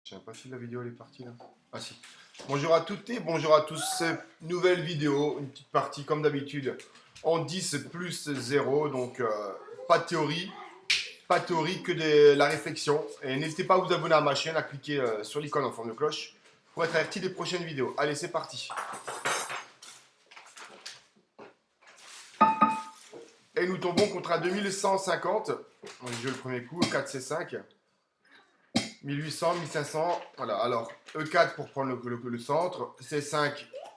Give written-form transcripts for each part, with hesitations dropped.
Je sais pas si la vidéo elle est partie là. Ah si. Bonjour à toutes et bonjour à tous. Nouvelle vidéo, une petite partie comme d'habitude en 10 plus 0. Donc pas de théorie. Pas de théorie que de la réflexion. Et n'hésitez pas à vous abonner à ma chaîne, à cliquer sur l'icône en forme de cloche pour être averti des prochaines vidéos. Allez, c'est parti. Et nous tombons contre un 2150. On joue le premier coup, E4, C5. 1800, 1500, voilà, alors E4 pour prendre le centre, C5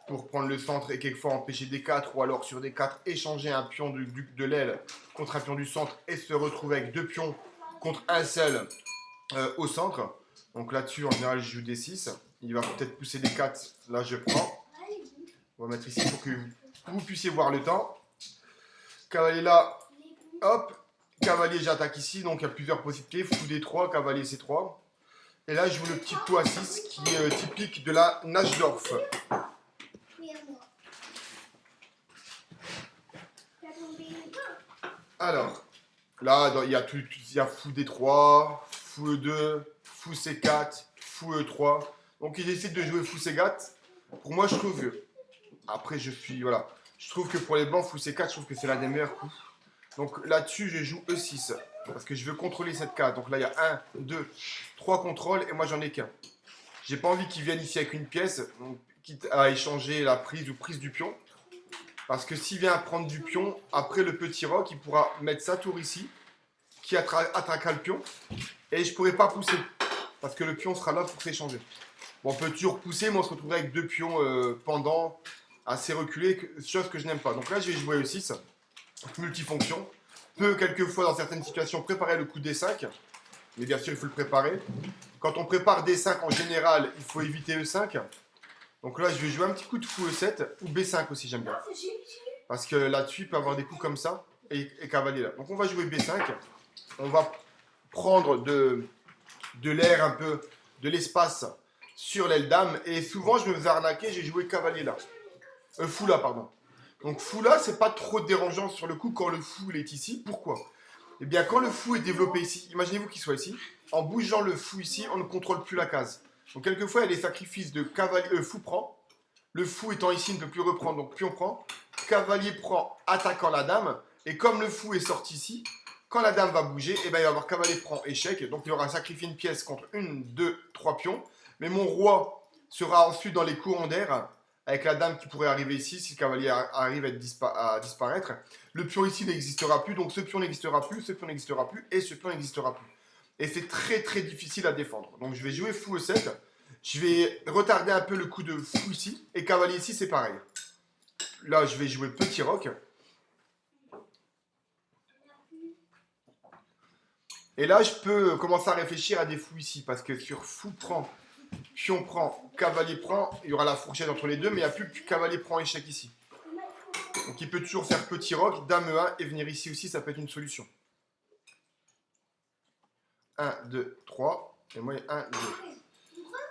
pour prendre le centre et quelquefois empêcher D4 ou alors sur D4 échanger un pion de l'aile contre un pion du centre et se retrouver avec deux pions contre un seul au centre. Donc là-dessus, en général, je joue D6. Il va peut-être pousser D4, là je prends. On va mettre ici pour que vous puissiez voir le temps. Cavalier là, hop, cavalier j'attaque ici, donc il y a plusieurs possibilités, fou D3, cavalier C3. Et là, je joue le petit coup à 6 qui est typique de la Najdorf. Alors, là, il y a fou D3, fou E2, fou C4, fou E3. Donc, il essaie de jouer fou C4. Pour moi, je trouve que... Après, voilà. Je trouve que pour les blancs, fou C4, je trouve que c'est l'un des meilleurs coups. Donc là-dessus, je joue E6. Parce que je veux contrôler cette carte. Donc là, il y a 1, 2, 3 contrôles et moi, j'en ai qu'un. J'ai pas envie qu'il vienne ici avec une pièce, donc, quitte à échanger la prise ou prise du pion. Parce que s'il vient prendre du pion, après le petit roc, il pourra mettre sa tour ici, qui attaquera le pion. Et je pourrai pas pousser. Parce que le pion sera là pour s'échanger. Bon, on peut toujours pousser, mais on se retrouverait avec deux pions pendant, assez reculés, chose que je n'aime pas. Donc là, je vais jouer E6, multifonction. Peut quelquefois, dans certaines situations, préparer le coup D5. Mais bien sûr, il faut le préparer. Quand on prépare D5 en général, il faut éviter E5. Donc là, je vais jouer un petit coup de fou E7 ou B5 aussi, j'aime bien. Parce que là-dessus, il peut avoir des coups comme ça et cavalier là. Donc on va jouer B5. On va prendre de l'air un peu, de l'espace sur l'aile dame. Et souvent, je me faisais arnaquer, j'ai joué cavalier là. Fou là, pardon. Donc fou là, c'est pas trop dérangeant sur le coup quand le fou il est ici. Pourquoi? Eh bien, quand le fou est développé ici, imaginez-vous qu'il soit ici, en bougeant le fou ici, on ne contrôle plus la case. Donc, quelquefois, il y a des sacrifices de cavalier, fou prend. Le fou étant ici, ne peut plus reprendre, donc pion prend. Cavalier prend, attaquant la dame. Et comme le fou est sorti ici, quand la dame va bouger, eh ben, il va y avoir cavalier prend, échec. Donc, il aura sacrifié une pièce contre une, deux, trois pions. Mais mon roi sera ensuite dans les courants d'air avec la dame qui pourrait arriver ici si le cavalier arrive à disparaître. Le pion ici n'existera plus, donc ce pion n'existera plus, ce pion n'existera plus, et ce pion n'existera plus. Et c'est très très difficile à défendre. Donc je vais jouer fou E7, je vais retarder un peu le coup de fou ici, et cavalier ici c'est pareil. Là je vais jouer petit roc. Et là je peux commencer à réfléchir à des fous ici, parce que sur fou prend, pion prend, cavalier prend, il y aura la fourchette entre les deux, mais il n'y a plus que cavalier prend échec ici. Donc il peut toujours faire petit roc, dame E1 et venir ici aussi, ça peut être une solution. 1, 2, 3, et moi 1, 2.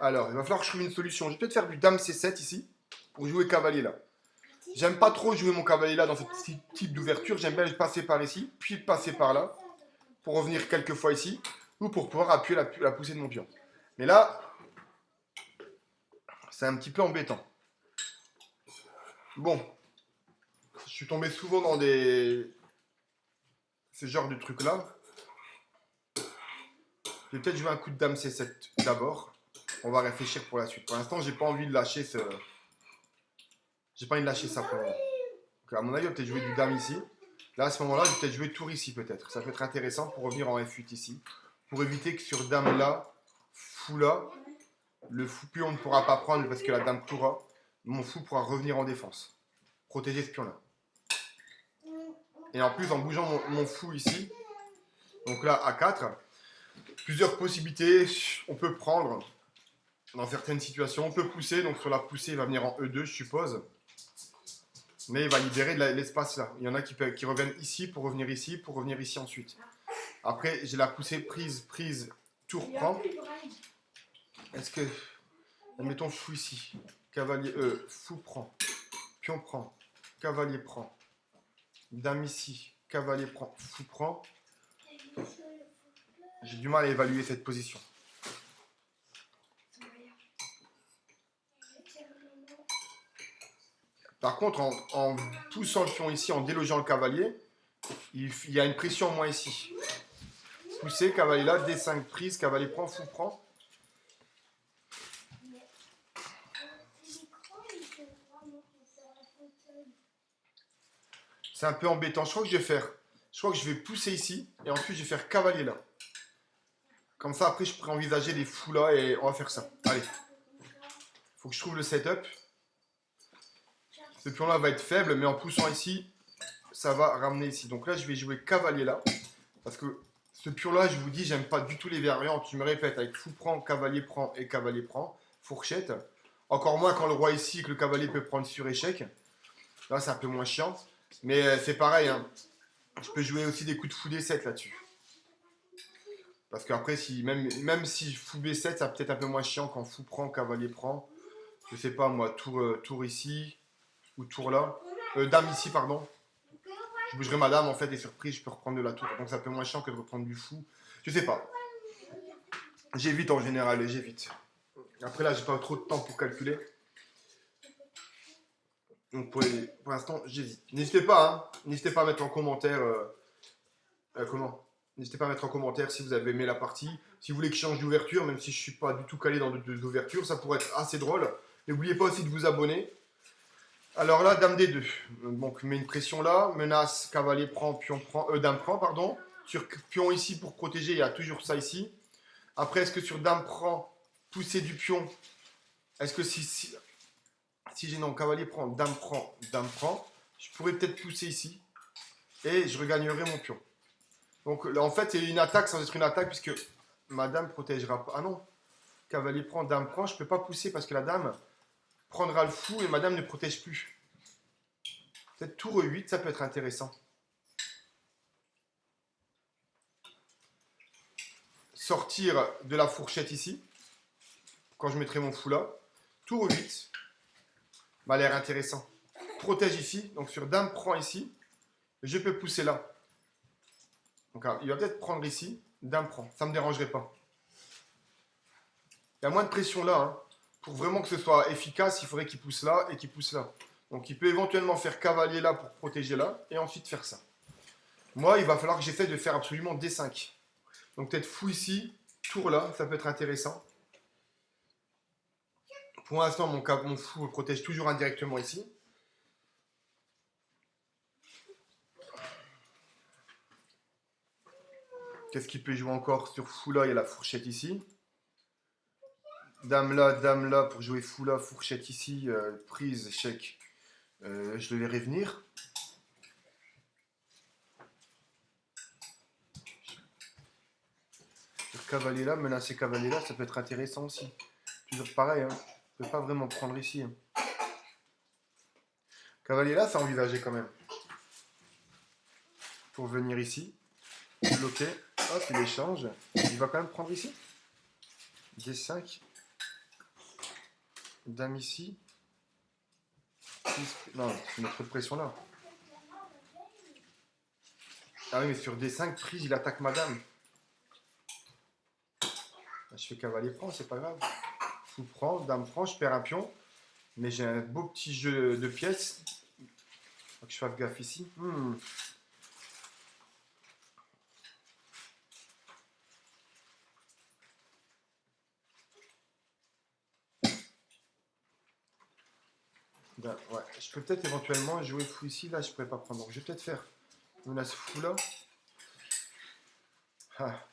Alors il va falloir que je trouve une solution. Je vais peut-être faire du dame C7 ici, pour jouer cavalier là. J'aime pas trop jouer mon cavalier là dans ce petit type d'ouverture, j'aime bien passer par ici, puis passer par là, pour revenir quelques fois ici, ou pour pouvoir appuyer la poussée de mon pion. Mais là, c'est un petit peu embêtant. Bon, je suis tombé souvent dans ce genre de trucs là. Je vais peut-être jouer un coup de dame C7 d'abord. On va réfléchir pour la suite. Pour l'instant, j'ai pas envie de lâcher ce... J'ai pas envie de lâcher ça pour le moment. Donc, à mon avis, on va peut-être jouer du dame ici. Là, à ce moment-là, je vais peut-être jouer tour ici, peut-être. Ça peut être intéressant pour revenir en F8 ici. Pour éviter que sur dame là, fou là, le fou pion ne pourra pas prendre parce que la dame pourra. Mon fou pourra revenir en défense. Protéger ce pion-là. Et en plus, en bougeant mon fou ici, donc là, A4, plusieurs possibilités. On peut prendre... Dans certaines situations, on peut pousser. Donc sur la poussée, il va venir en E2, je suppose. Mais il va libérer de l'espace là. Il y en a qui reviennent ici pour revenir ici, pour revenir ici ensuite. Après, j'ai la poussée prise, prise, tour prend. Est-ce que... Admettons fou ici. Cavalier, fou prend. Pion prend. Cavalier prend. Dame ici. Cavalier prend. Fou prend. J'ai du mal à évaluer cette position. Par contre, en poussant le pion ici, en délogeant le cavalier, il y a une pression en moins ici. Pousser, cavalier là, D5 prise, cavalier prend, fou prend. C'est un peu embêtant. Je crois que je vais faire. Je crois que je vais pousser ici et ensuite je vais faire cavalier là. Comme ça, après, je pourrais envisager les fous là et on va faire ça. Allez. Faut que je trouve le setup. Ce pion là va être faible, mais en poussant ici, ça va ramener ici. Donc là, je vais jouer cavalier là. Parce que ce pion là, je vous dis, j'aime pas du tout les variantes. Je me répète, avec fou prend et cavalier prend. Fourchette. Encore moins quand le roi ici, que le cavalier peut prendre sur échec. Là, c'est un peu moins chiant. Mais c'est pareil, hein. Je peux jouer aussi des coups de fou D7 là-dessus. Parce qu'après, même si fou B7, ça peut être un peu moins chiant quand fou prend, cavalier prend. Je sais pas moi, tour ici, ou tour là. Dame ici, pardon. Je bougerai ma dame en fait, et surprise, je peux reprendre de la tour. Donc c'est un peu moins chiant que de reprendre du fou. Je sais pas. J'évite en général, j'évite. Après là, j'ai pas trop de temps pour calculer. Donc pour l'instant, j'hésite. N'hésitez pas, hein. N'hésitez pas à mettre en commentaire N'hésitez pas à mettre en commentaire si vous avez aimé la partie. Si vous voulez que je change d'ouverture, même si je ne suis pas du tout calé dans l'ouverture, ça pourrait être assez drôle. N'oubliez pas aussi de vous abonner. Alors là, dame D2. Donc, met une pression là. Menace, cavalier prend, pion prend, dame prend, pardon. Sur pion ici pour protéger, il y a toujours ça ici. Après, est-ce que sur dame prend, pousser du pion, est-ce que si j'ai non, cavalier prend, dame prend, je pourrais peut-être pousser ici. Et je regagnerai mon pion. Donc là, en fait, c'est une attaque sans être une attaque puisque ma dame protégera pas. Ah non, cavalier prend, dame prend. Je ne peux pas pousser parce que la dame prendra le fou et ma dame ne protège plus. Peut-être tour 8, ça peut être intéressant. Sortir de la fourchette ici, quand je mettrai mon fou là. Tour 8, m'a l'air intéressant. Protège ici, donc sur dame prend ici. Je peux pousser là. Donc il va peut-être prendre ici, dame prend. Ça ne me dérangerait pas. Il y a moins de pression là. Hein. Pour vraiment que ce soit efficace, il faudrait qu'il pousse là et qu'il pousse là. Donc il peut éventuellement faire cavalier là pour protéger là et ensuite faire ça. Moi, il va falloir que j'essaie de faire absolument D5. Donc peut-être fou ici, tour là, ça peut être intéressant. Pour l'instant, mon fou protège toujours indirectement ici. Qu'est-ce qu'il peut jouer encore sur fou là? Il y a la fourchette ici. Dame là, pour jouer fou là, fourchette ici, prise, échec. Je le verrai venir. Sur cavalier là, menacer cavalier là, ça peut être intéressant aussi. Toujours pareil, hein. Je ne peux pas vraiment prendre ici. Hein. Cavalier là, c'est envisagé quand même. Pour venir ici, bloquer, hop, il échange. Il va quand même prendre ici. D5. Dame ici. Non, c'est notre pression là. Ah oui, mais sur D5, prise, il attaque madame. Je fais cavalier prend, c'est pas grave. Fou prend, dame prend, je perds un pion. Mais j'ai un beau petit jeu de pièces. Faut que je fasse gaffe ici. Ben, ouais, je peux peut-être éventuellement jouer fou ici. Là, je pourrais pas prendre. Donc, je vais peut-être faire menace fou là. Ah.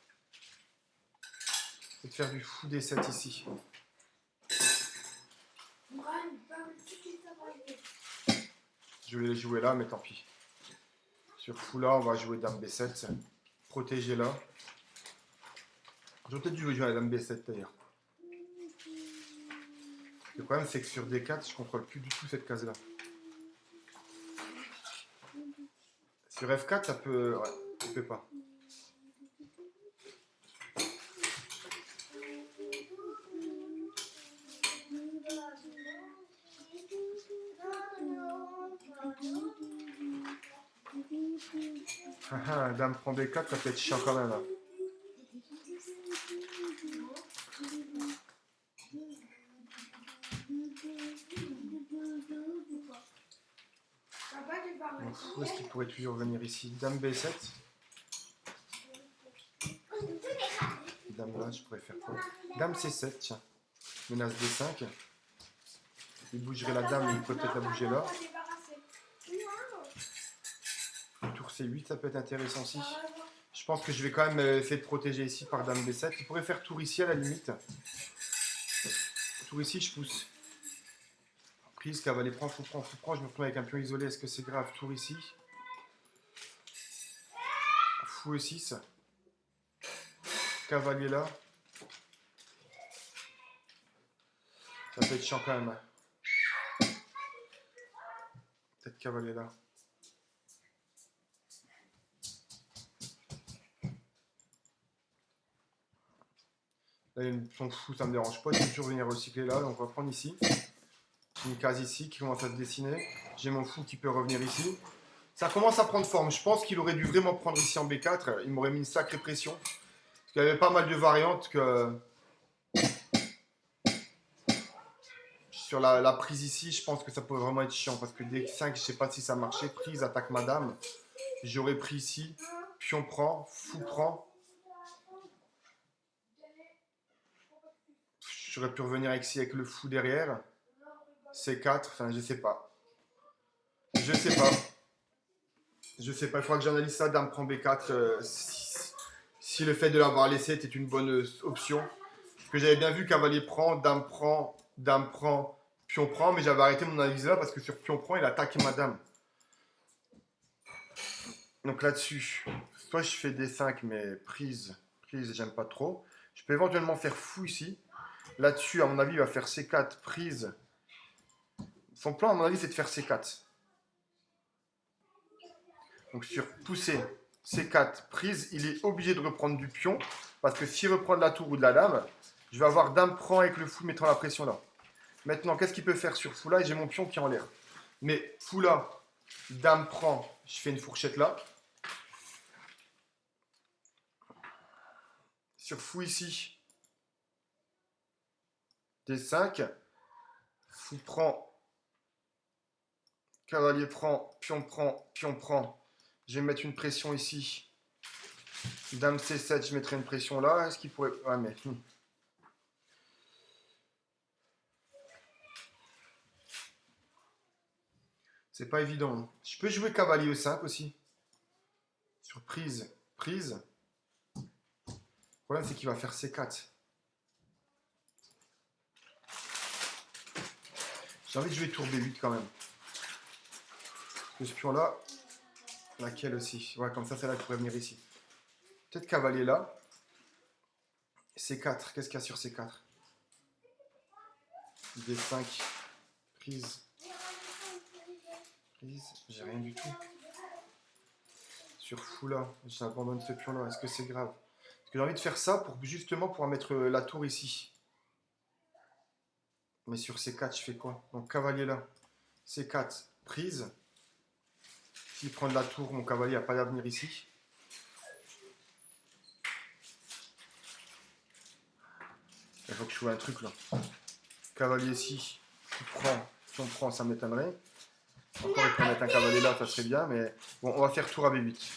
Peut-être faire du fou D7 ici. Je vais les jouer là, mais tant pis. Sur fou là, on va jouer dame B7. Protéger là. J'aurais peut-être dû jouer à la dame B7 d'ailleurs. Le problème, c'est que sur D4, je ne contrôle plus du tout cette case-là. Sur F4, ça peut... Ouais, ça peut pas. Dame prend D4, ça peut être chiant quand même. Là. Mon fou, est-ce qu'il pourrait toujours venir ici? Dame B7. Dame là, je pourrais faire quoi? Dame C7, tiens. Menace D5. Il bougerait la dame, il pourrait peut-être la bouger là. Tour C8, ça peut être intéressant aussi. Je pense que je vais quand même essayer de protéger ici par Dame B7. Il pourrait faire tour ici à la limite. Tour ici, je pousse. Prise, cavalier prend, fou prend, fou prend. Je me retrouve avec un pion isolé. Est-ce que c'est grave? Tour ici. Fou E6. Cavalier là. Ça peut être chiant quand même. Peut-être cavalier là. Là, il y a une pion fou, ça me dérange pas. Je peux toujours venir recycler là. Donc on va prendre ici. J'ai une case ici qui commence à se dessiner. J'ai mon fou qui peut revenir ici. Ça commence à prendre forme. Je pense qu'il aurait dû vraiment prendre ici en B4. Il m'aurait mis une sacrée pression. Parce qu'il y avait pas mal de variantes que... Sur la prise ici, je pense que ça pourrait vraiment être chiant. Parce que D5, je sais pas si ça marchait. Prise, attaque madame. J'aurais pris ici. Pion prend. Fou prend. J'aurais pu revenir ici avec le fou derrière. C4. Enfin, je sais pas. Je sais pas. Je sais pas. Il faudra que j'analyse ça. Dame prend B4. Si le fait de l'avoir laissé était une bonne option. Parce que j'avais bien vu cavalier prend, dame prend, pion prend, mais j'avais arrêté mon analyse là parce que sur pion prend, il attaque ma dame. Donc là-dessus, soit je fais D5, mais prise, j'aime pas trop. Je peux éventuellement faire fou ici. Là-dessus, à mon avis, il va faire C4, prise. Son plan, à mon avis, c'est de faire C4. Donc sur pousser C4, prise, il est obligé de reprendre du pion. Parce que s'il reprend de la tour ou de la dame, je vais avoir dame prend avec le fou mettant la pression là. Maintenant, qu'est-ce qu'il peut faire sur fou là? J'ai mon pion qui est en l'air. Mais fou là, dame prend, je fais une fourchette là. Sur fou ici, D5. Fou prend, cavalier prend, pion prend, pion prend. Je vais mettre une pression ici. Dame C7, je mettrai une pression là. Est-ce qu'il pourrait... Ah mais... C'est pas évident. Je peux jouer cavalier E5 aussi. Sur prise. Prise. Le problème, c'est qu'il va faire C4. J'ai envie de jouer tour B8 quand même. Ce pion-là, laquelle aussi? Ouais, comme ça, celle-là pourrait venir ici. Peut-être cavalier là. C4. Qu'est-ce qu'il y a sur C4? D5. Prise. Prise. J'ai rien du tout. Sur fou là, j'abandonne ce pion-là. Est-ce que c'est grave? Parce que j'ai envie de faire ça pour justement pouvoir mettre la tour ici. Mais sur C4, je fais quoi? Donc cavalier là. C4, prise. S'il prend de la tour, mon cavalier n'a pas d'avenir ici. Il faut que je trouve un truc là. Cavalier ici, si on prend, ça m'étonnerait. Encore, il peut mettre un cavalier là, ça serait bien, mais bon, on va faire tour AB8.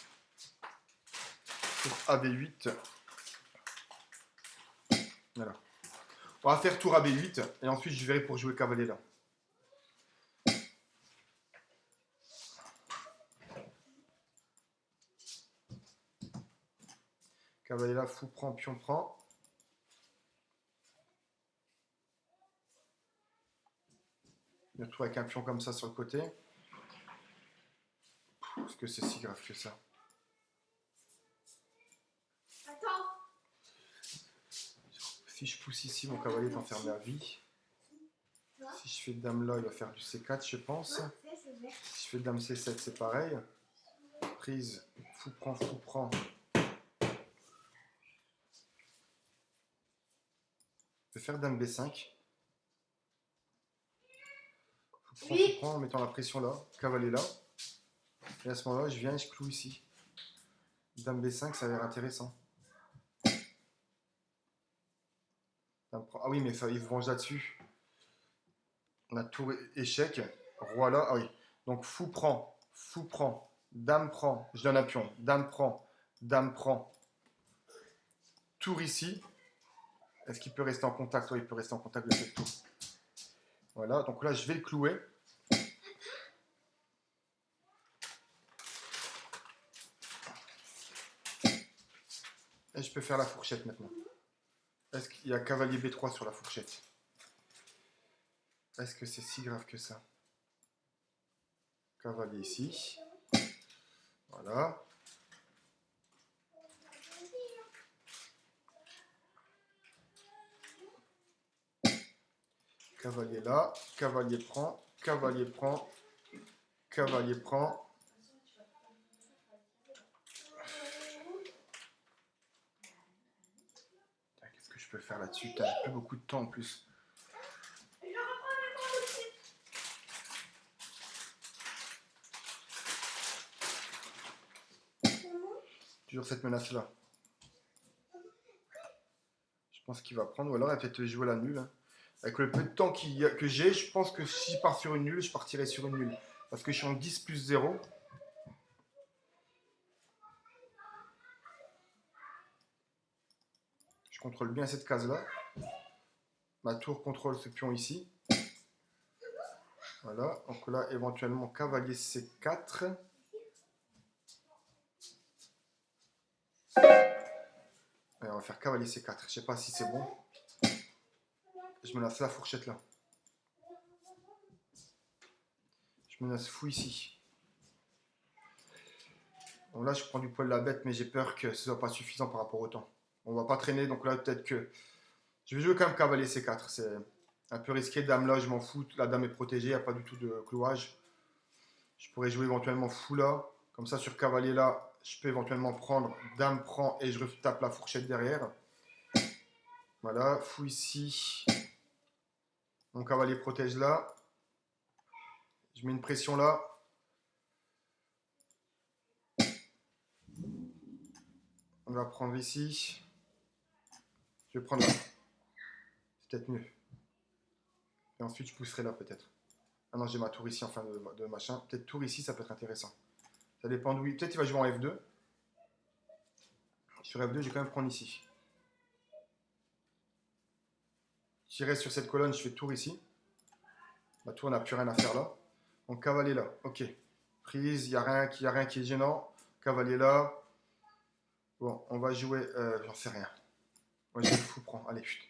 Tour AB8. Voilà. On va faire tour AB8, et ensuite je verrai pour jouer cavalier là. Cavalier là, fou prend, pion prend. Je me retrouve avec un pion comme ça sur le côté. Est-ce que c'est si grave que ça? Attends. Si je pousse ici, mon cavalier est enfermé à vie. Si je fais dame là, il va faire du C4, je pense. Si je fais dame C7, c'est pareil. Prise, fou prend, fou prend. Je vais faire dame B5. Fou prend, en mettant la pression là. Cavalier là. Et à ce moment-là, je viens et je cloue ici. Dame B5, ça a l'air intéressant. Ah oui, mais ça, il se venge là-dessus. La tour échec. Roi là. Ah oui. Donc fou prend. fou prend, dame prend, je donne un pion, dame prend, tour ici. Est-ce qu'il peut rester en contact? Oui, il peut rester en contact de cette tour. Voilà, donc là, je vais le clouer. Et je peux faire la fourchette maintenant. Est-ce qu'il y a cavalier B3 sur la fourchette? Est-ce que c'est si grave que ça? Cavalier ici. Voilà. Cavalier là. Cavalier prend. Cavalier prend. Cavalier prend. Qu'est-ce que je peux faire là-dessus? J'ai plus beaucoup de temps en plus. Toujours cette menace-là. Je pense qu'il va prendre. Ou alors il va peut-être jouer la nulle. Avec le peu de temps que j'ai, je pense que si je pars sur une nulle, je partirai sur une nulle. Parce que je suis en 10 plus 0. Je contrôle bien cette case-là. Ma tour contrôle ce pion ici. Voilà. Donc là, éventuellement, cavalier C4. Et on va faire cavalier C4. Je sais pas si c'est bon. Je menace la fourchette là. Je menace fou ici. Bon, là, je prends du poil de la bête, mais j'ai peur que ce soit pas suffisant par rapport au temps. On va pas traîner, donc là, peut-être que... Je vais jouer quand même cavalier C4. C'est un peu risqué. Dame là, je m'en fous. La dame est protégée, il n'y a pas du tout de clouage. Je pourrais jouer éventuellement fou là. Comme ça, sur cavalier là, je peux éventuellement prendre dame prend et je retape la fourchette derrière. Voilà, fou ici. Mon cavalier protège là. Je mets une pression là. On va prendre ici. Je vais prendre là. C'est peut-être mieux. Et ensuite, je pousserai là peut-être. Ah non, j'ai ma tour ici en fin de machin. Peut-être tour ici, ça peut être intéressant. Ça dépend d'où il... Peut-être il va jouer en F2. Sur F2, je vais quand même prendre ici. Si je reste sur cette colonne, je fais tour ici. Ma tour n'a plus rien à faire là. Donc cavalier là. Ok. Prise, il n'y a rien qui est gênant. Cavalier là. Bon, on va jouer... j'en sais rien. On va jouer le fou prend. Allez, chut.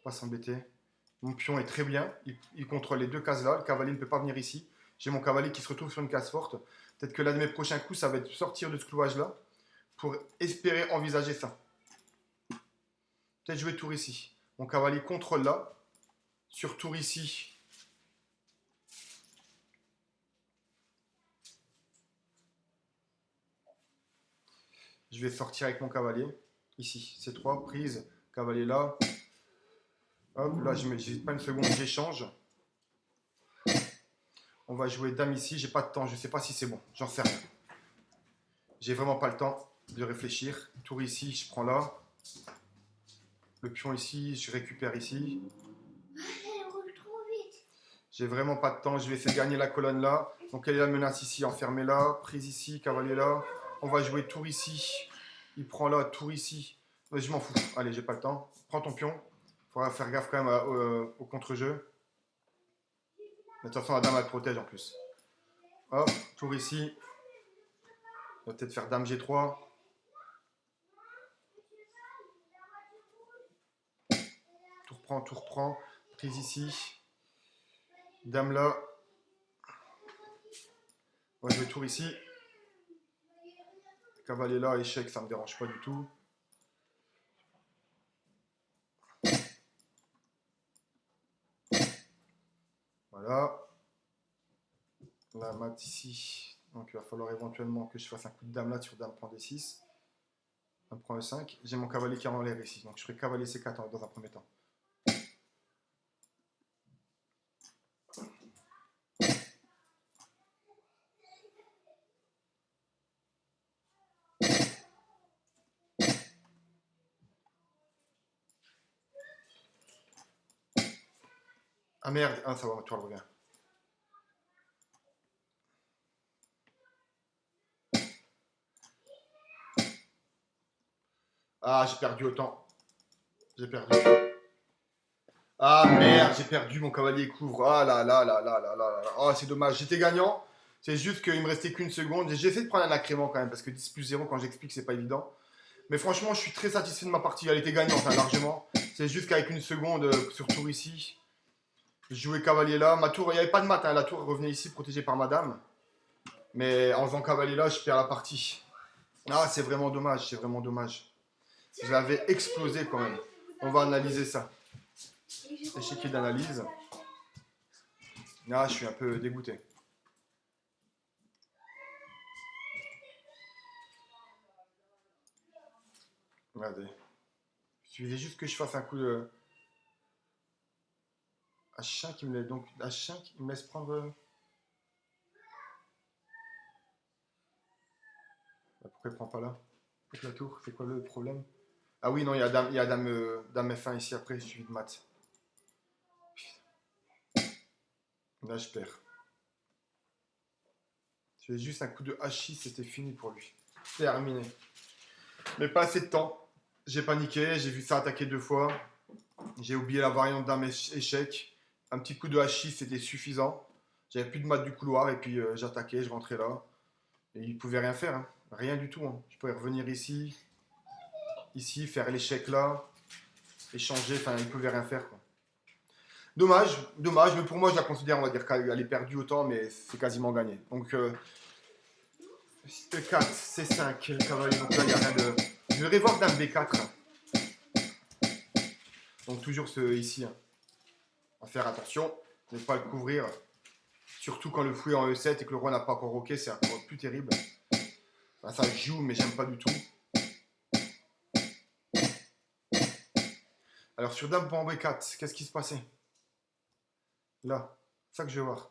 Pas s'embêter. Mon pion est très bien. Il contrôle les deux cases là. Le cavalier ne peut pas venir ici. J'ai mon cavalier qui se retrouve sur une case forte. Peut-être que l'un de mes prochains coups, ça va être sortir de ce clouage là. Pour espérer envisager ça. Peut-être jouer tour ici. Mon cavalier contrôle là. Sur tour ici. Je vais sortir avec mon cavalier. Ici, C3, prise. Cavalier là. Hop, là, je n'hésite pas une seconde, j'échange. On va jouer dame ici. J'ai pas de temps, je ne sais pas si c'est bon. J'en sais rien. J'ai vraiment pas le temps de réfléchir. Tour ici, je prends là. Le pion ici, je récupère ici. J'ai vraiment pas de temps, je vais essayer de gagner la colonne là. Donc elle est la menace ici, enfermée là. Prise ici, cavalier là. On va jouer tour ici. Il prend là, tour ici. Je m'en fous. Allez, j'ai pas le temps. Prends ton pion. Il faudra faire gaffe quand même au contre-jeu. Mais de toute façon, la dame elle protège en plus. Hop, tour ici. On va peut-être faire dame G3. Tour prend. Prise ici. Dame là. On va jouer tour ici. Cavalier là, échec, ça me dérange pas du tout. Voilà. La mat ici. Donc il va falloir éventuellement que je fasse un coup de dame là sur dame prend D6. Dame prend E5. J'ai mon cavalier qui est en l'air ici. Donc je ferai cavalier C4 dans un premier temps. Ah merde, ah ça va, ma tour elle revient. Ah, j'ai perdu autant. J'ai perdu. Ah merde, j'ai perdu, mon cavalier couvre. Ah là là là là là là là. Oh, c'est dommage. J'étais gagnant. C'est juste qu'il me restait qu'une seconde. J'ai essayé de prendre un agrément quand même, parce que 10 plus 0, quand j'explique, c'est pas évident. Mais franchement, je suis très satisfait de ma partie. Elle était gagnante, hein, largement. C'est juste qu'avec une seconde sur tour ici, je jouais cavalier là. Ma tour, il n'y avait pas de mat, hein. La tour revenait ici, protégée par madame. Mais en faisant cavalier là, je perds la partie. Ah, c'est vraiment dommage, c'est vraiment dommage. Je l'avais explosé quand même. On va analyser ça. Échiquier d'analyse. Ah, je suis un peu dégoûté. Regardez. Il suffisait juste que je fasse un coup de H5 qui me laisse donc H5 il me laisse prendre. Pourquoi il prend pas là? Pourquoi la tour? C'est quoi le problème? Ah oui non il y a dame, dame F1 ici après suivi de mat. Là je perds. Je fais juste un coup de H6 c'était fini pour lui. Terminé. Mais pas assez de temps. J'ai paniqué, j'ai vu ça attaquer 2 fois. J'ai oublié la variante dame échec. Un petit coup de H6 c'était suffisant. J'avais plus de mat du couloir et puis j'attaquais, je rentrais là. Et il pouvait rien faire, hein. Rien du tout, hein. Je pouvais revenir ici, ici, faire l'échec là, échanger, enfin il pouvait rien faire, quoi. Dommage, dommage, mais pour moi je la considère, on va dire qu'elle est perdue autant, mais c'est quasiment gagné. Donc E4, C5, le cavalier, donc là il n'y a rien de... Je vais revoir dame B4. Donc toujours ce ici, hein. À faire attention, ne pas le couvrir. Surtout quand le fou est en E7 et que le roi n'a pas encore roqué, c'est encore plus terrible. Enfin, ça joue, mais j'aime pas du tout. Alors sur dame pour B4, qu'est-ce qui se passait? Là, c'est ça que je vais voir.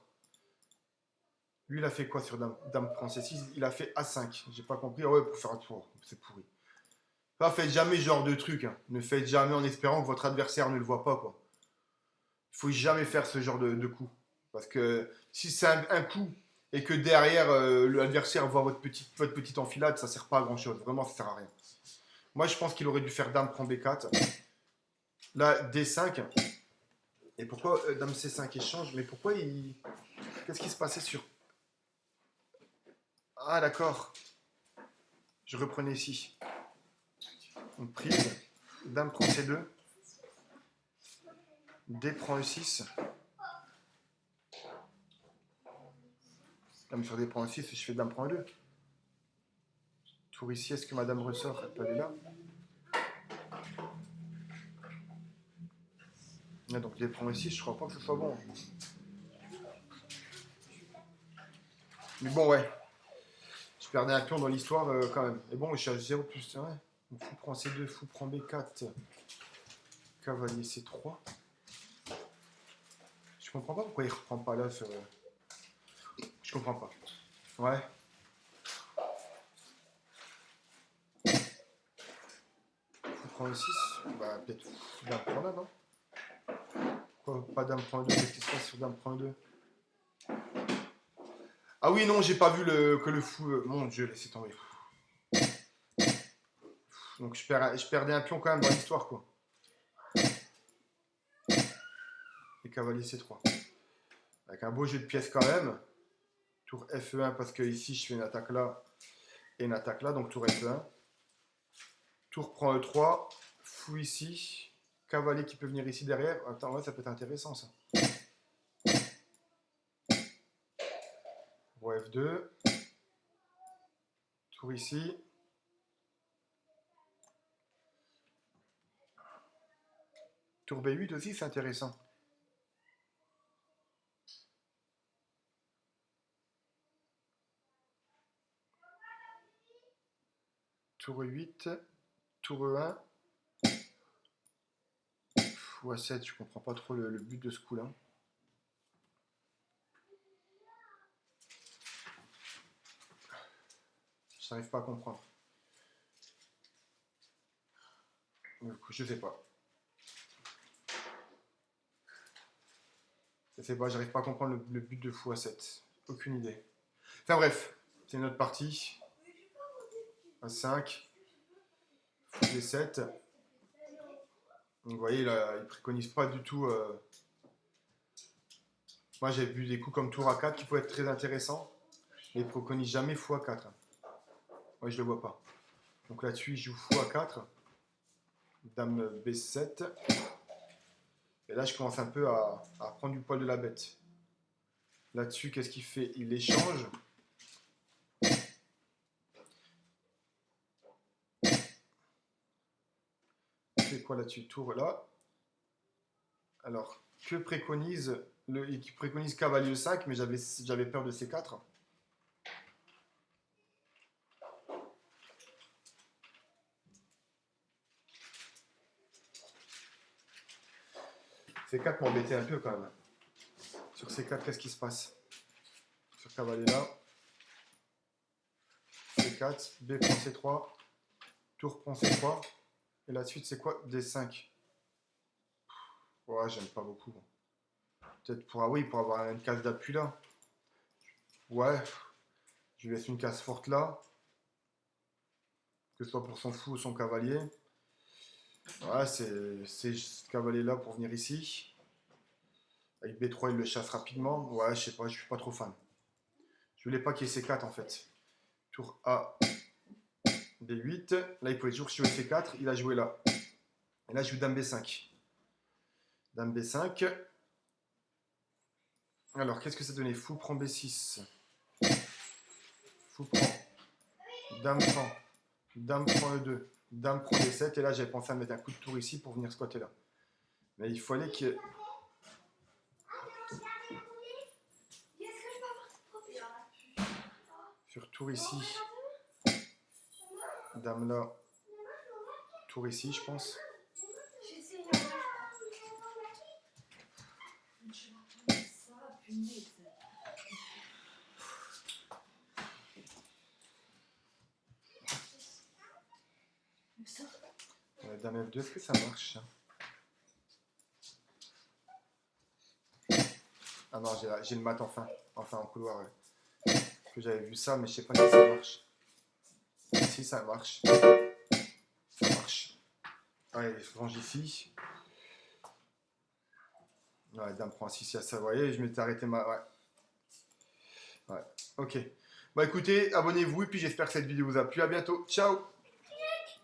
Lui, il a fait quoi sur dame prend C6? Il a fait A5. J'ai pas compris. Ah ouais, pour faire un tour. C'est pourri. Là, faites jamais ce genre de truc, hein. Ne faites jamais en espérant que votre adversaire ne le voit pas, quoi. Il faut jamais faire ce genre de coup. Parce que si c'est un coup et que derrière l'adversaire voit votre petite enfilade, ça sert pas à grand chose. Vraiment, ça sert à rien. Moi, je pense qu'il aurait dû faire dame prend B4. Là, D5. Et pourquoi dame C5 échange? Mais pourquoi il... Qu'est-ce qui se passait sur... Ah, d'accord. Je reprenais ici. Donc prise. Dame prend C2. D prend E6. Dame sur D prend E6, je fais dame prend E2. Tour ici, est-ce que madame ressort? Elle peut aller là. Ah, donc D prend E6, je crois pas que ce soit bon. Mais bon, ouais. Je perdais un pion dans l'histoire quand même. Et bon, je suis à 0 plus 1. Donc, fou prend C2, fou prend B4. Cavalier C3. Je comprends pas pourquoi il reprend pas là sur... Je comprends pas. Ouais. Fou prend E6. Bah, peut-être dame prend là, non? Pourquoi pas dame prend E2? Qu'est-ce qui se passe sur dame prend E2? Ah oui, non, j'ai pas vu que le fou... Mon Dieu, laissez tomber. Donc je perdais un pion quand même dans l'histoire, quoi. Et cavalier C3. Avec un beau jeu de pièces quand même. Tour Fe1 parce que ici je fais une attaque là et une attaque là, donc tour Fe1. Tour prend E3, fou ici, cavalier qui peut venir ici derrière. Attends, ouais, ça peut être intéressant ça. Roi F2. Tour ici. Tour B8 aussi, c'est intéressant. Tour E8, tour E1. Fou A7, je comprends pas trop le but de ce coup là. Je n'arrive pas à comprendre. Je sais pas. Je sais pas, j'arrive pas à comprendre le but de fou A7. Aucune idée. Enfin bref, c'est une autre partie. A5. D7. Donc, vous voyez, là, il préconise pas du tout. Moi, j'ai vu des coups comme tour A4 qui peuvent être très intéressants. Mais il préconise jamais fou A4. Ouais, je le vois pas. Donc là-dessus, il joue fou A4. Dame B7. Et là, je commence un peu à prendre du poil de la bête. Là-dessus, qu'est-ce qu'il fait? Il échange. Il fait quoi là-dessus? Tour là. Alors, que préconise il préconise cavalier 5, mais j'avais peur de C4. C4 m'embêtait un peu quand même. Sur C4, qu'est-ce qui se passe? Sur cavalier là. C4, B prend C3, tour prend C3. Et la suite, c'est quoi? D5. Ouais, j'aime pas beaucoup. Peut-être pour avoir une case d'appui là. Ouais, je lui laisse une case forte là. Que ce soit pour son fou ou son cavalier. Ouais, c'est ce cavalier là pour venir ici. Avec B3, il le chasse rapidement. Ouais, je sais pas, je suis pas trop fan. Je voulais pas qu'il y ait C4 en fait. Tour A, B8. Là, il pouvait toujours jouer C4. Il a joué là. Et là, je joue Dame B5. Dame B5. Alors, qu'est-ce que ça donnait? Fou prend B6. Fou prend. Dame prend. Dame prend E2. Dame prend D7. Et là, j'avais pensé à mettre un coup de tour ici pour venir squatter là. Mais il fallait que. Sur tour ici. Dame là. Tour ici, je pense. Dame F2, est-ce que ça marche? Ah non, j'ai le mat enfin en couloir. Ouais. Parce que j'avais vu ça, mais je sais pas si ça marche. Si ça marche. Ça marche. Ouais, je range ici. Ouais, dame prend 6, ça, vous voyez, je m'étais arrêté ma. Ouais. Ouais, ok. Bah écoutez, abonnez-vous et puis j'espère que cette vidéo vous a plu. À bientôt. Ciao!